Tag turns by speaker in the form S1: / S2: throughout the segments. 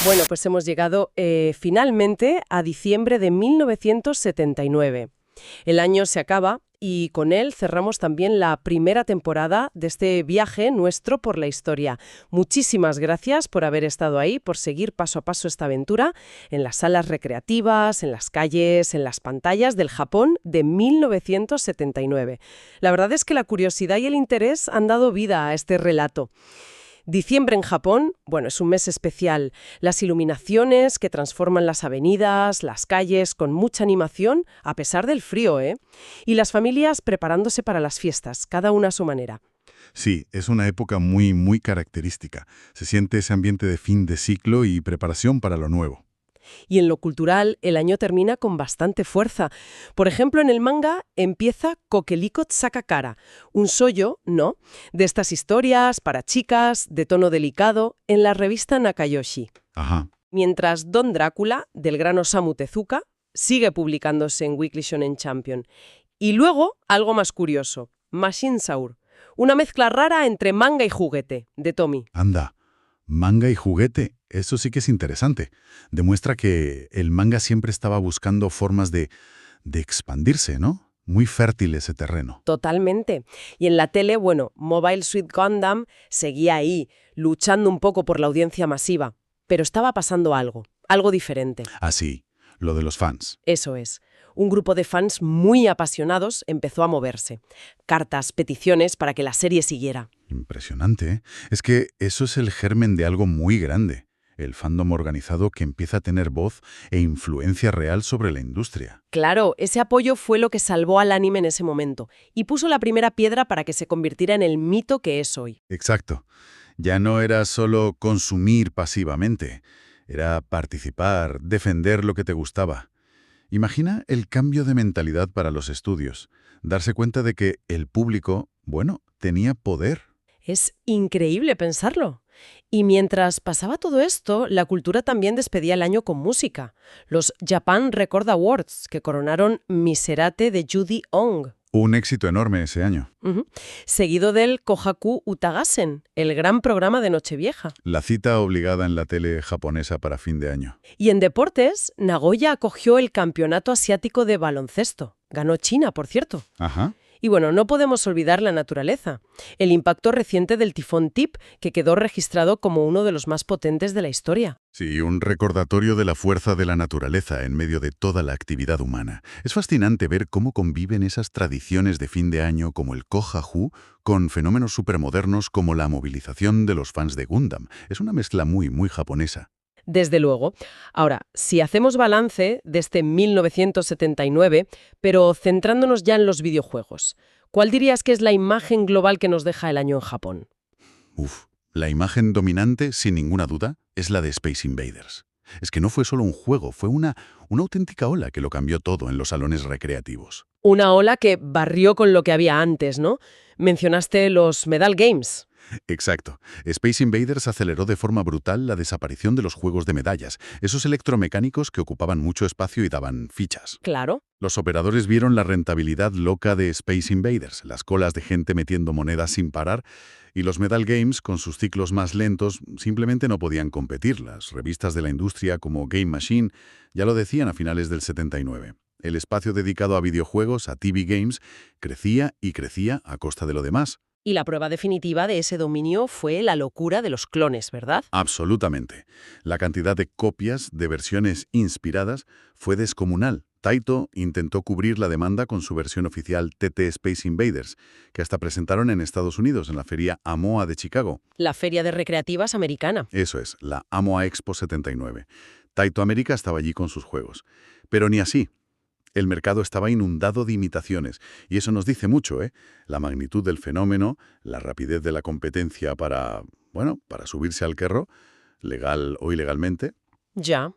S1: Bueno, pues hemos llegado finalmente a diciembre de 1979. El año se acaba y con él cerramos también la primera temporada de este viaje nuestro por la historia. Muchísimas gracias por haber estado ahí, por seguir paso a paso esta aventura en las salas recreativas, en las calles, en las pantallas del Japón de 1979. La verdad es que la curiosidad y el interés han dado vida a este relato. Diciembre en Japón, bueno, es un mes especial. Las iluminaciones que transforman las avenidas, las calles, con mucha animación, a pesar del frío, ¿eh? Y las familias preparándose para las fiestas, cada una a su manera.
S2: Sí, es una época muy, muy característica. Se siente ese ambiente de fin de ciclo y preparación para lo nuevo.
S1: Y en lo cultural, el año termina con bastante fuerza. Por ejemplo, en el manga empieza Kokeliko Tsakakara, un shoujo, ¿no?, de estas historias para chicas, de tono delicado, en la revista Nakayoshi.
S2: Ajá.
S1: Mientras Don Drácula, del gran Osamu Tezuka, sigue publicándose en Weekly Shonen Champion. Y luego, algo más curioso, Machine Saur, una mezcla rara entre manga y juguete, de Tommy.
S2: Anda, manga y juguete, eso sí que es interesante. Demuestra que el manga siempre estaba buscando formas de expandirse, ¿no? Muy fértil ese terreno.
S1: Totalmente. Y en la tele, bueno, Mobile Suit Gundam seguía ahí, luchando un poco por la audiencia masiva. Pero estaba pasando algo diferente.
S2: Así, lo de los fans.
S1: Eso es. Un grupo de fans muy apasionados empezó a moverse. Cartas, peticiones para que la serie siguiera.
S2: Impresionante, ¿eh? Es que eso es el germen de algo muy grande. El fandom organizado que empieza a tener voz e influencia real sobre la industria.
S1: Claro, ese apoyo fue lo que salvó al anime en ese momento y puso la primera piedra para que se convirtiera en el mito que es hoy.
S2: Exacto. Ya no era solo consumir pasivamente, era participar, defender lo que te gustaba. Imagina el cambio de mentalidad para los estudios, darse cuenta de que el público, bueno, tenía poder.
S1: Es increíble pensarlo. Y mientras pasaba todo esto, la cultura también despedía el año con música. Los Japan Record Awards, que coronaron Miserate de Judy Ong.
S2: Un éxito enorme ese año.
S1: Seguido del Kohaku Utagassen, el gran programa de Nochevieja.
S2: La cita obligada en la tele japonesa para fin de año.
S1: Y en deportes, Nagoya acogió el Campeonato Asiático de Baloncesto. Ganó China, por cierto.
S2: Ajá.
S1: Y bueno, no podemos olvidar la naturaleza. El impacto reciente del tifón Tip, que quedó registrado como uno de los más potentes de la historia.
S2: Sí, un recordatorio de la fuerza de la naturaleza en medio de toda la actividad humana. Es fascinante ver cómo conviven esas tradiciones de fin de año como el Kohaku con fenómenos supermodernos como la movilización de los fans de Gundam. Es una mezcla muy, muy japonesa.
S1: Desde luego. Ahora, si hacemos balance de este 1979, pero centrándonos ya en los videojuegos, ¿cuál dirías que es la imagen global que nos deja el año en Japón?
S2: La imagen dominante, sin ninguna duda, es la de Space Invaders. Es que no fue solo un juego, fue una auténtica ola que lo cambió todo en los salones recreativos.
S1: Una ola que barrió con lo que había antes, ¿no? Mencionaste los Medal Games.
S2: Exacto. Space Invaders aceleró de forma brutal la desaparición de los juegos de medallas, esos electromecánicos que ocupaban mucho espacio y daban fichas.
S1: Claro.
S2: Los operadores vieron la rentabilidad loca de Space Invaders, las colas de gente metiendo monedas sin parar, y los Medal Games, con sus ciclos más lentos, simplemente no podían competir. Las revistas de la industria como Game Machine ya lo decían a finales del 79. El espacio dedicado a videojuegos, a TV Games, crecía y crecía a costa de lo demás.
S1: Y la prueba definitiva de ese dominio fue la locura de los clones, ¿verdad?
S2: Absolutamente. La cantidad de copias de versiones inspiradas fue descomunal. Taito intentó cubrir la demanda con su versión oficial TT Space Invaders, que hasta presentaron en Estados Unidos en la feria AMOA de Chicago.
S1: La feria de recreativas americana.
S2: Eso es, la AMOA Expo 79. Taito América estaba allí con sus juegos. Pero ni así. El mercado estaba inundado de imitaciones, y eso nos dice mucho, ¿eh? La magnitud del fenómeno, la rapidez de la competencia para subirse al carro, legal o ilegalmente.
S1: Ya.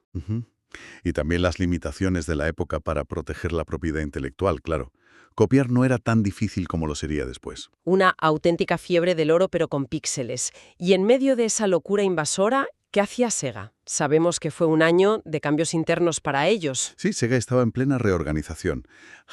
S2: Y también las limitaciones de la época para proteger la propiedad intelectual, claro. Copiar no era tan difícil como lo sería después.
S1: Una auténtica fiebre del oro, pero con píxeles. Y en medio de esa locura invasora, ¿qué hacía Sega? Sabemos que fue un año de cambios internos para ellos.
S2: Sí, Sega estaba en plena reorganización.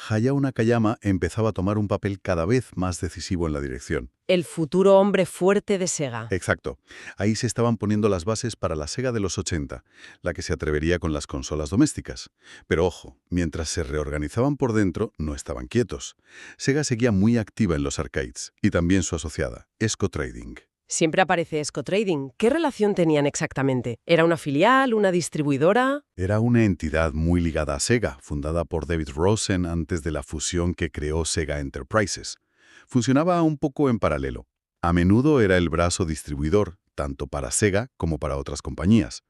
S2: Hayao Nakayama empezaba a tomar un papel cada vez más decisivo en la dirección.
S1: el futuro hombre fuerte de Sega.
S2: Exacto. Ahí se estaban poniendo las bases para la Sega de los 80, la que se atrevería con las consolas domésticas. Pero ojo, mientras se reorganizaban por dentro, no estaban quietos. Sega seguía muy activa en los arcades, y también su asociada, Esco Trading.
S1: Siempre aparece Esco Trading. ¿Qué relación tenían exactamente? ¿Era una filial, una distribuidora?
S2: Era una entidad muy ligada a Sega, fundada por David Rosen antes de la fusión que creó Sega Enterprises. Funcionaba un poco en paralelo. A menudo era el brazo distribuidor, tanto para Sega como para otras compañías.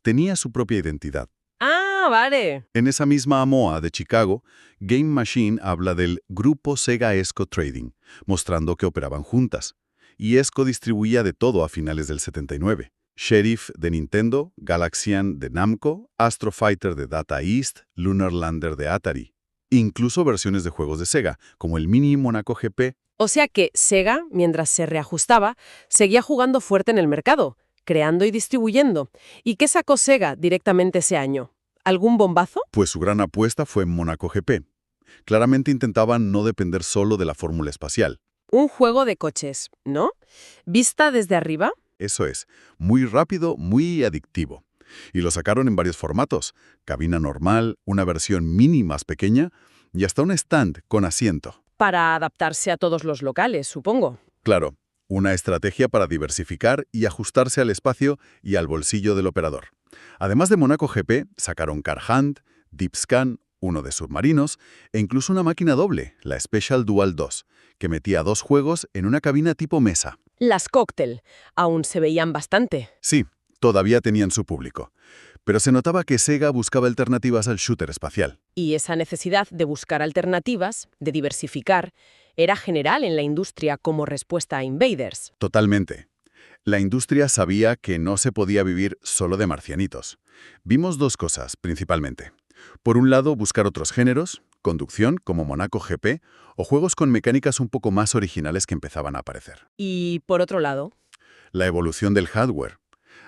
S2: Tenía su propia identidad.
S1: ¡Ah, vale!
S2: En esa misma AMOA de Chicago, Game Machine habla del Grupo Sega Esco Trading, mostrando que operaban juntas. Y Esco distribuía de todo a finales del 79. Sheriff de Nintendo, Galaxian de Namco, Astro Fighter de Data East, Lunar Lander de Atari. Incluso versiones de juegos de Sega, como el Mini Monaco GP.
S1: O sea que Sega, mientras se reajustaba, seguía jugando fuerte en el mercado, creando y distribuyendo. ¿Y qué sacó Sega directamente ese año? ¿Algún bombazo?
S2: Pues su gran apuesta fue Monaco GP. Claramente intentaban no depender solo de la fórmula espacial.
S1: Un juego de coches, ¿no? ¿Vista desde arriba?
S2: Eso es, muy rápido, muy adictivo. Y lo sacaron en varios formatos: cabina normal, una versión mini más pequeña y hasta un stand con asiento.
S1: Para adaptarse a todos los locales, supongo.
S2: Claro, una estrategia para diversificar y ajustarse al espacio y al bolsillo del operador. Además de Monaco GP, sacaron Car Hunt, Deep Scan, uno de submarinos, e incluso una máquina doble, la Special Dual 2, que metía 2 juegos en una cabina tipo mesa.
S1: Las cóctel aún se veían bastante.
S2: Sí, todavía tenían su público. Pero se notaba que Sega buscaba alternativas al shooter espacial.
S1: Y esa necesidad de buscar alternativas, de diversificar, era general en la industria como respuesta a Invaders.
S2: Totalmente. La industria sabía que no se podía vivir solo de marcianitos. Vimos 2 cosas, principalmente. Por un lado, buscar otros géneros, conducción, como Monaco GP, o juegos con mecánicas un poco más originales que empezaban a aparecer.
S1: Y por otro lado,
S2: La evolución del hardware.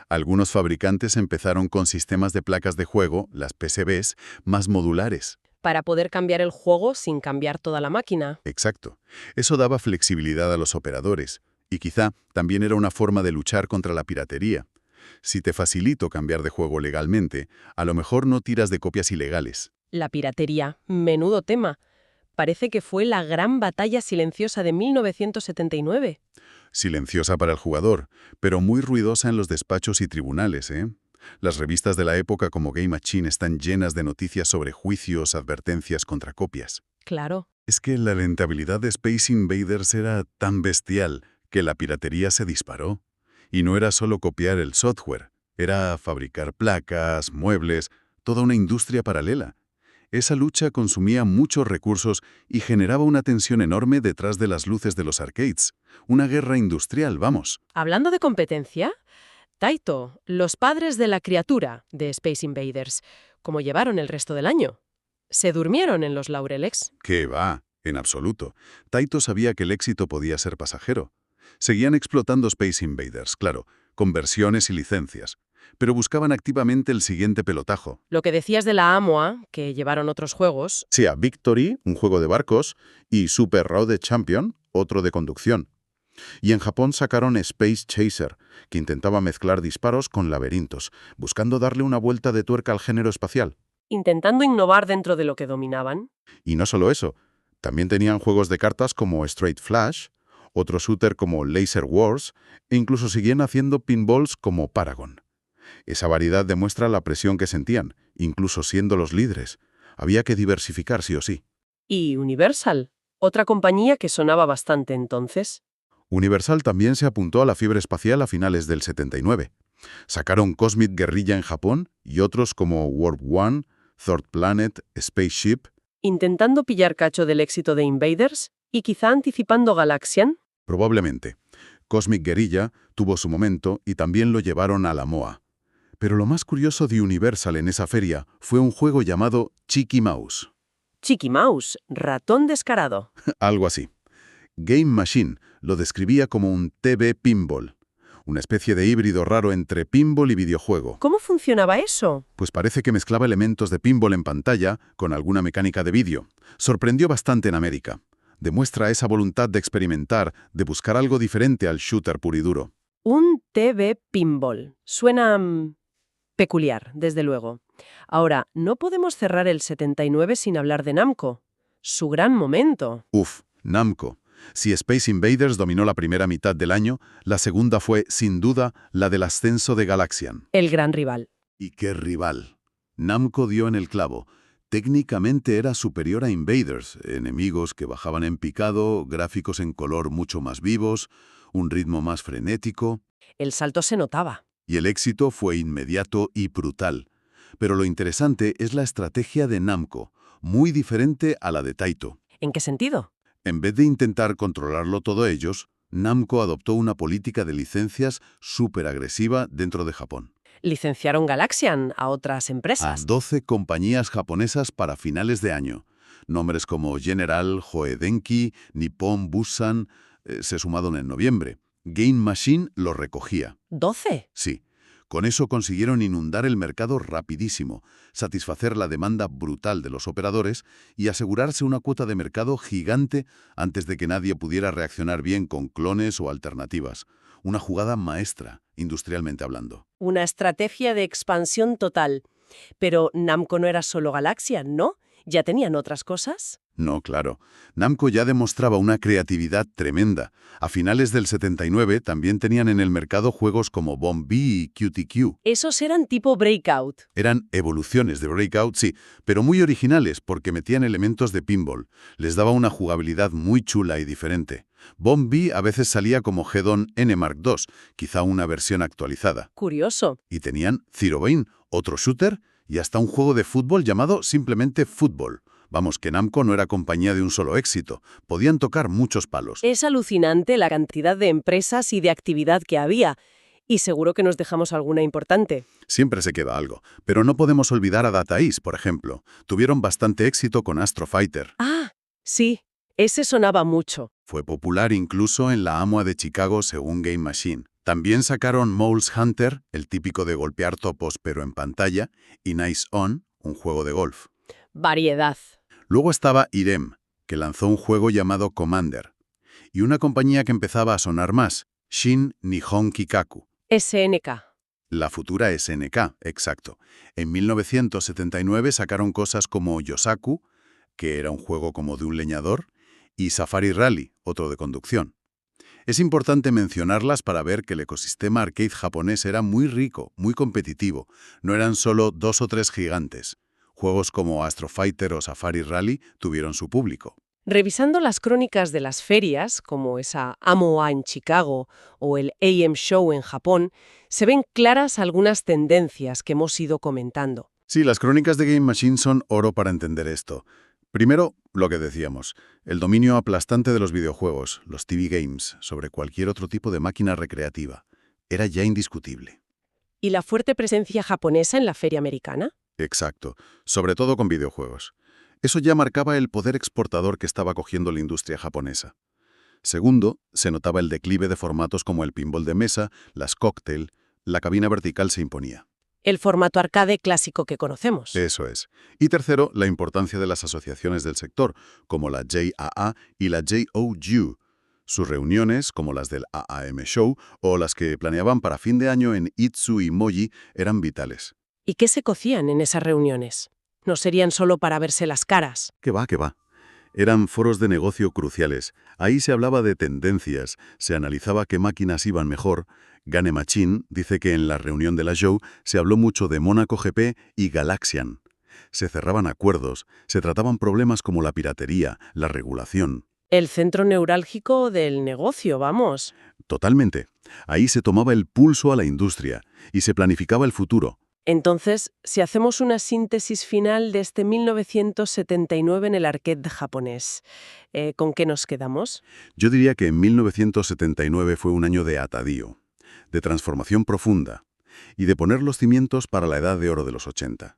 S2: Algunos fabricantes empezaron con sistemas de placas de juego, las PCBs, más modulares.
S1: para poder cambiar el juego sin cambiar toda la máquina.
S2: Exacto. Eso daba flexibilidad a los operadores, y quizá también era una forma de luchar contra la piratería. Si te facilito cambiar de juego legalmente, a lo mejor no tiras de copias ilegales.
S1: La piratería, menudo tema. Parece que fue la gran batalla silenciosa de 1979.
S2: Silenciosa para el jugador, pero muy ruidosa en los despachos y tribunales, ¿eh? Las revistas de la época como Game Machine están llenas de noticias sobre juicios, advertencias contra copias.
S1: Claro.
S2: Es que la rentabilidad de Space Invaders era tan bestial que la piratería se disparó. Y no era solo copiar el software, era fabricar placas, muebles, toda una industria paralela. Esa lucha consumía muchos recursos y generaba una tensión enorme detrás de las luces de los arcades. Una guerra industrial, vamos.
S1: Hablando de competencia, Taito, los padres de la criatura de Space Invaders, ¿cómo llevaron el resto del año? ¿Se durmieron en los laureles?
S2: ¿Qué va? En absoluto. Taito sabía que el éxito podía ser pasajero. Seguían explotando Space Invaders, claro, con versiones y licencias, pero buscaban activamente el siguiente pelotajo.
S1: Lo que decías de la AMOA, que llevaron otros juegos,
S2: Sea Victory, un juego de barcos, y Super Road Champion, otro de conducción. Y en Japón sacaron Space Chaser, que intentaba mezclar disparos con laberintos, buscando darle una vuelta de tuerca al género espacial.
S1: intentando innovar dentro de lo que dominaban.
S2: Y no solo eso, también tenían juegos de cartas como Straight Flash, otro shooter como Laser Wars, e incluso seguían haciendo pinballs como Paragon. Esa variedad demuestra la presión que sentían, incluso siendo los líderes. Había que diversificar sí o sí.
S1: Y Universal, otra compañía que sonaba bastante entonces.
S2: Universal también se apuntó a la fiebre espacial a finales del 79. Sacaron Cosmic Guerrilla en Japón y otros como Warp One, Third Planet, Spaceship.
S1: Intentando pillar cacho del éxito de Invaders y quizá anticipando Galaxian.
S2: Probablemente. Cosmic Guerrilla tuvo su momento y también lo llevaron a la MOA. Pero lo más curioso de Universal en esa feria fue un juego llamado Chicky Mouse.
S1: Chicky Mouse, ratón descarado.
S2: Algo así. Game Machine lo describía como un TV pinball, una especie de híbrido raro entre pinball y videojuego.
S1: ¿Cómo funcionaba eso?
S2: Pues parece que mezclaba elementos de pinball en pantalla con alguna mecánica de vídeo. Sorprendió bastante en América. Demuestra esa voluntad de experimentar, de buscar algo diferente al shooter puro y duro.
S1: Un TV Pinball. Suena peculiar, desde luego. Ahora, no podemos cerrar el 79 sin hablar de Namco. Su gran momento.
S2: Uf, Namco. Si Space Invaders dominó la primera mitad del año, la segunda fue, sin duda, la del ascenso de Galaxian.
S1: El gran rival.
S2: ¿Y qué rival? Namco dio en el clavo. Técnicamente era superior a Invaders, enemigos que bajaban en picado, gráficos en color mucho más vivos, un ritmo más frenético,
S1: El salto se notaba.
S2: y el éxito fue inmediato y brutal. Pero lo interesante es la estrategia de Namco, muy diferente a la de Taito.
S1: ¿En qué sentido?
S2: En vez de intentar controlarlo todo ellos, Namco adoptó una política de licencias súper agresiva dentro de Japón.
S1: Licenciaron Galaxian a otras
S2: A
S1: empresas.
S2: 12 compañías japonesas para finales de año. Nombres como General, Hoedenki, Nippon Busan se sumaron en noviembre. Game Machine lo recogía.
S1: ¿12?
S2: Sí. Con eso consiguieron inundar el mercado rapidísimo, satisfacer la demanda brutal de los operadores y asegurarse una cuota de mercado gigante antes de que nadie pudiera reaccionar bien con clones o alternativas. Una jugada maestra, industrialmente hablando.
S1: Una estrategia de expansión total. Pero Namco no era solo Galaxian, ¿no? ¿Ya tenían otras cosas?
S2: No, claro. Namco ya demostraba una creatividad tremenda. A finales del 79 también tenían en el mercado juegos como Bomb B y QTQ.
S1: Esos eran tipo Breakout.
S2: Eran evoluciones de Breakout, sí, pero muy originales porque metían elementos de pinball. Les daba una jugabilidad muy chula y diferente. Bomb B a veces salía como Head-On N Mark II, quizá una versión actualizada.
S1: Curioso.
S2: Y tenían Zero Bane, otro shooter, y hasta un juego de fútbol llamado simplemente Fútbol. Vamos, que Namco no era compañía de un solo éxito. Podían tocar muchos palos.
S1: Es alucinante la cantidad de empresas y de actividad que había. Y seguro que nos dejamos alguna importante.
S2: Siempre se queda algo. Pero no podemos olvidar a Data East, por ejemplo. Tuvieron bastante éxito con Astro Fighter.
S1: Ah, sí. Ese sonaba mucho.
S2: Fue popular incluso en la AMUA de Chicago según Game Machine. También sacaron Moles Hunter, el típico de golpear topos pero en pantalla, y Nice On, un juego de golf.
S1: Variedad.
S2: Luego estaba Irem, que lanzó un juego llamado Commander. Y una compañía que empezaba a sonar más, Shin Nihon Kikaku.
S1: SNK.
S2: La futura SNK, exacto. En 1979 sacaron cosas como Yosaku, que era un juego como de un leñador, y Safari Rally, otro de conducción. Es importante mencionarlas para ver que el ecosistema arcade japonés era muy rico, muy competitivo. No eran solo 2 o 3 gigantes. Juegos como Astro Fighter o Safari Rally tuvieron su público.
S1: Revisando las crónicas de las ferias, como esa AMOA en Chicago o el AM Show en Japón, se ven claras algunas tendencias que hemos ido comentando.
S2: Sí, las crónicas de Game Machine son oro para entender esto. Primero, lo que decíamos, el dominio aplastante de los videojuegos, los TV Games, sobre cualquier otro tipo de máquina recreativa. Era ya indiscutible.
S1: ¿Y la fuerte presencia japonesa en la feria americana?
S2: Exacto, sobre todo con videojuegos. Eso ya marcaba el poder exportador que estaba cogiendo la industria japonesa. Segundo, se notaba el declive de formatos como el pinball de mesa, las cóctel, la cabina vertical se imponía.
S1: El formato arcade clásico que conocemos.
S2: Eso es. Y tercero, la importancia de las asociaciones del sector, como la JAA y la JOU. Sus reuniones, como las del AAM Show o las que planeaban para fin de año en Itsu y Moji, eran vitales.
S1: ¿Y qué se cocían en esas reuniones? No serían solo para verse las caras.
S2: ¿Qué va, qué va? Eran foros de negocio cruciales. Ahí se hablaba de tendencias, se analizaba qué máquinas iban mejor. Game Machine dice que en la reunión de la show se habló mucho de Mónaco GP y Galaxian. Se cerraban acuerdos, se trataban problemas como la piratería, la regulación.
S1: El centro neurálgico del negocio, vamos.
S2: Totalmente. Ahí se tomaba el pulso a la industria y se planificaba el futuro.
S1: Entonces, si hacemos una síntesis final de este 1979 en el arcade japonés, ¿con qué nos quedamos?
S2: Yo diría que en 1979 fue un año de atadío, de transformación profunda y de poner los cimientos para la edad de oro de los 80.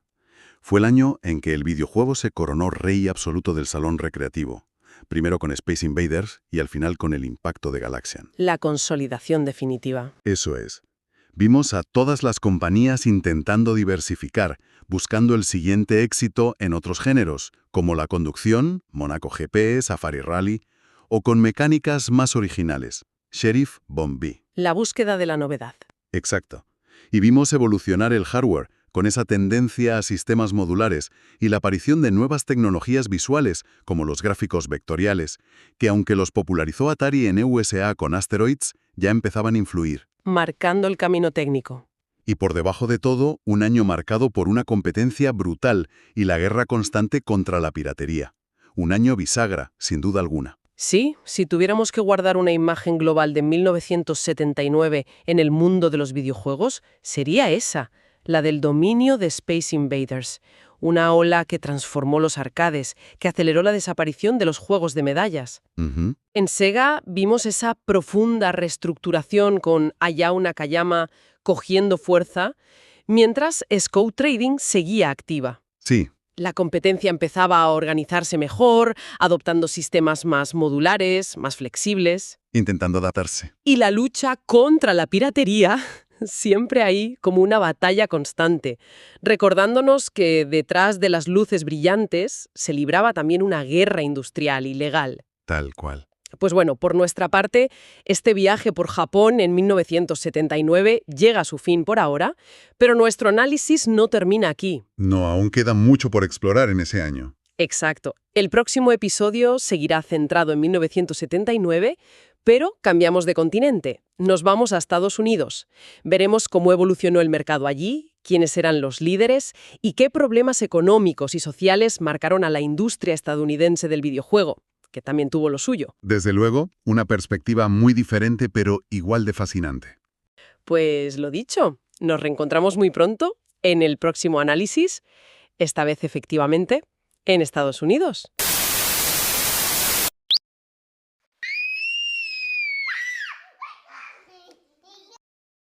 S2: Fue el año en que el videojuego se coronó rey absoluto del salón recreativo, primero con Space Invaders y al final con el impacto de Galaxian.
S1: La consolidación definitiva.
S2: Eso es. Vimos a todas las compañías intentando diversificar, buscando el siguiente éxito en otros géneros, como la conducción, Mónaco GP, Safari Rally, o con mecánicas más originales, Sheriff Bombi.
S1: La búsqueda de la novedad.
S2: Exacto. Y vimos evolucionar el hardware, con esa tendencia a sistemas modulares y la aparición de nuevas tecnologías visuales, como los gráficos vectoriales, que aunque los popularizó Atari en EUSA con Asteroids, ya empezaban a influir.
S1: Marcando el camino técnico.
S2: Y por debajo de todo, un año marcado por una competencia brutal y la guerra constante contra la piratería. Un año bisagra, sin duda alguna.
S1: Sí, si tuviéramos que guardar una imagen global de 1979 en el mundo de los videojuegos, sería esa, la del dominio de Space Invaders, una ola que transformó los arcades, que aceleró la desaparición de los juegos de medallas.
S2: Ujú.
S1: En Sega vimos esa profunda reestructuración con Hayao Nakayama cogiendo fuerza, mientras Scout Trading seguía activa.
S2: Sí,
S1: La competencia empezaba a organizarse mejor, adoptando sistemas más modulares, más flexibles.
S2: intentando adaptarse.
S1: Y la lucha contra la piratería, siempre ahí como una batalla constante, recordándonos que detrás de las luces brillantes se libraba también una guerra industrial y legal.
S2: Tal cual.
S1: Pues bueno, por nuestra parte, este viaje por Japón en 1979 llega a su fin por ahora, pero nuestro análisis no termina aquí.
S2: No, aún queda mucho por explorar en ese año.
S1: Exacto. El próximo episodio seguirá centrado en 1979, pero cambiamos de continente. Nos vamos a Estados Unidos. Veremos cómo evolucionó el mercado allí, quiénes eran los líderes y qué problemas económicos y sociales marcaron a la industria estadounidense del videojuego, que también tuvo lo suyo.
S2: Desde luego, una perspectiva muy diferente pero igual de fascinante.
S1: Pues lo dicho, nos reencontramos muy pronto en el próximo análisis, esta vez efectivamente en Estados Unidos.